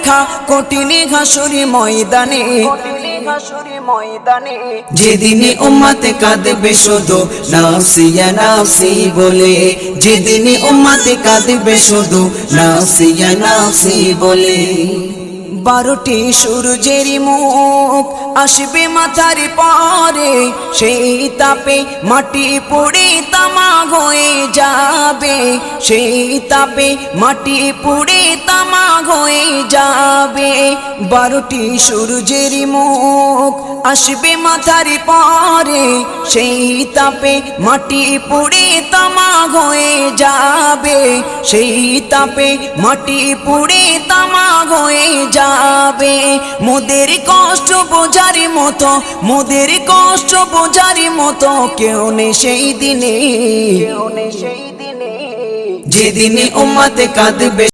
দেখা কঠিন হাসুরি ময়দানে, যেদিনে উম্মতে কাঁদবে শুধু নাফসি ইয়া নাফসি বলে, যেদিনে উম্মতে কাঁদবে শুধু নাফসি ইয়া নাফসি বলে। 12টি সূর্যের মুখ আসবে মাথার পরে, সেই তাপে মাটি পুড়ে তামা হয়ে যাবে, সেই তাপে মাটি পুড়ে তামা হয়ে যাবে। 12টি সূর্যের মুখ আসবে মাথার পরে, সেই তাপে মাটি পুড়ে তামা হয়ে যাবে, সেই তাপে মাটি পুড়ে তামা হয়ে যাবে। মোদের কষ্ট বোঝার মতো, মোদের কষ্ট বোঝার মতো কেউ নেই সেই দিনে, যেদিনে উম্মতে কাঁদবে